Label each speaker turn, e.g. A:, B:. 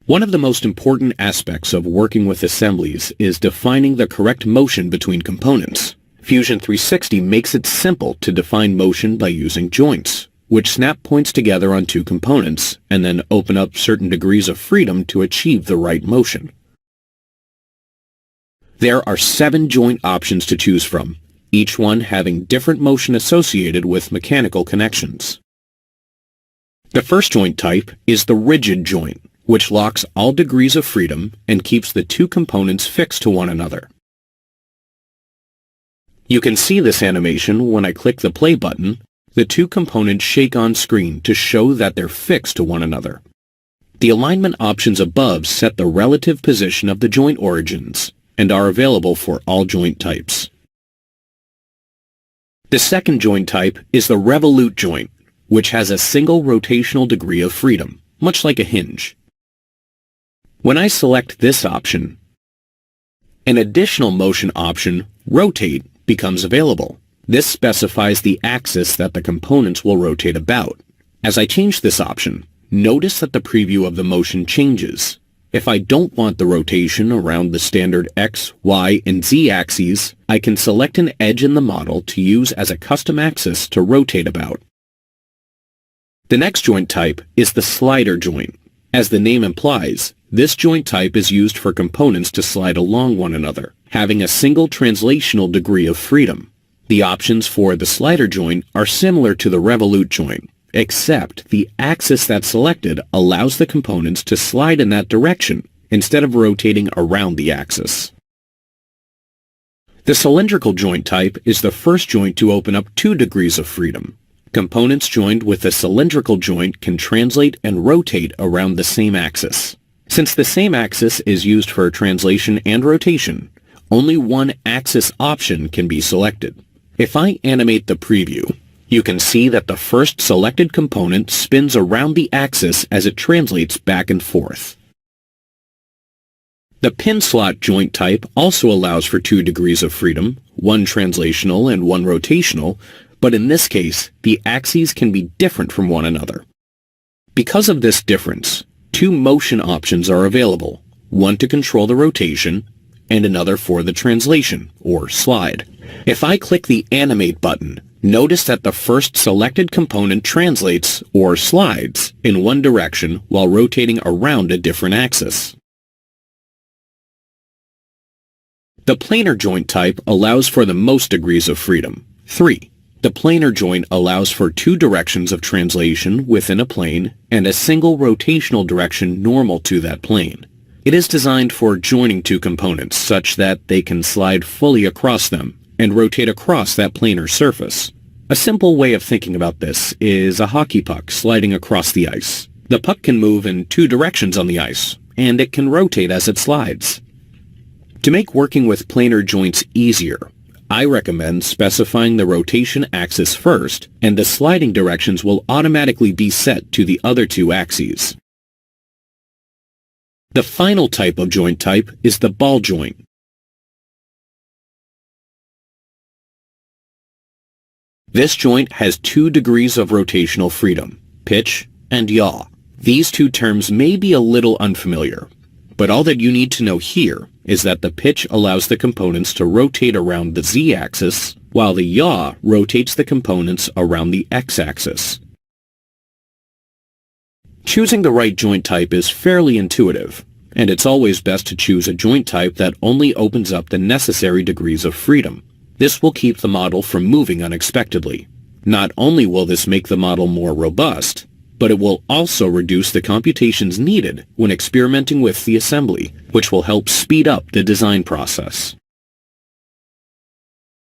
A: One of the most important aspects of working with assemblies is defining the correct motion between components. Fusion 360 makes it simple to define motion by using joints, which snap points together on two components and then open up certain degrees of freedom to achieve the right motion. There are 7 joint options to choose from, each one having different motion associated with mechanical connections. The first joint type is the rigid joint, which locks all degrees of freedom and keeps the two components fixed to one another. You can see this animation when I click the play button. The two components shake on screen to show that they're fixed to one another. The alignment options above set the relative position of the joint origins and are available for all joint types. The second joint type is the revolute joint, which has a single rotational degree of freedom, much like a hinge. When I select this option, an additional motion option, rotate, becomes available. This specifies the axis that the components will rotate about. As I change this option, notice that the preview of the motion changes. If I don't want the rotation around the standard X, Y, and Z axes, I can select an edge in the model to use as a custom axis to rotate about. The next joint type is the slider joint. As the name implies, this joint type is used for components to slide along one another, having a single translational degree of freedom. The options for the slider joint are similar to the revolute joint, except the axis that's selected allows the components to slide in that direction instead of rotating around the axis. The cylindrical joint type is the first joint to open up 2 degrees of freedom. Components joined with a cylindrical joint can translate and rotate around the same axis. Since the same axis is used for translation and rotation, only one axis option can be selected. If I animate the preview, you can see that the first selected component spins around the axis as it translates back and forth. The pin slot joint type also allows for 2 degrees of freedom, one translational and one rotational, but in this case, the axes can be different from one another. Because of this difference, 2 motion options are available, one to control the rotation and another for the translation, or slide. If I click the Animate button, notice that the first selected component translates, or slides, in one direction while rotating around a different axis. The planar joint type allows for the most degrees of freedom, 3. The planar joint allows for 2 directions of translation within a plane and a single rotational direction normal to that plane. It is designed for joining 2 components such that they can slide fully across them and rotate across that planar surface. A simple way of thinking about this is a hockey puck sliding across the ice. The puck can move in 2 directions on the ice, and it can rotate as it slides. To make working with planar joints easier, I recommend specifying the rotation axis first, and the sliding directions will automatically be set to the other 2 axes. The final type of joint type is the ball joint. This joint has 2 degrees of rotational freedom, pitch and yaw. These 2 terms may be a little unfamiliar, but all that you need to know here is that the pitch allows the components to rotate around the z-axis, while the yaw rotates the components around the x-axis. Choosing the right joint type is fairly intuitive, and it's always best to choose a joint type that only opens up the necessary degrees of freedom. This will keep the model from moving unexpectedly. Not only will this make the model more robust, but it will also reduce the computations needed when experimenting with the assembly, which will help speed up the design process.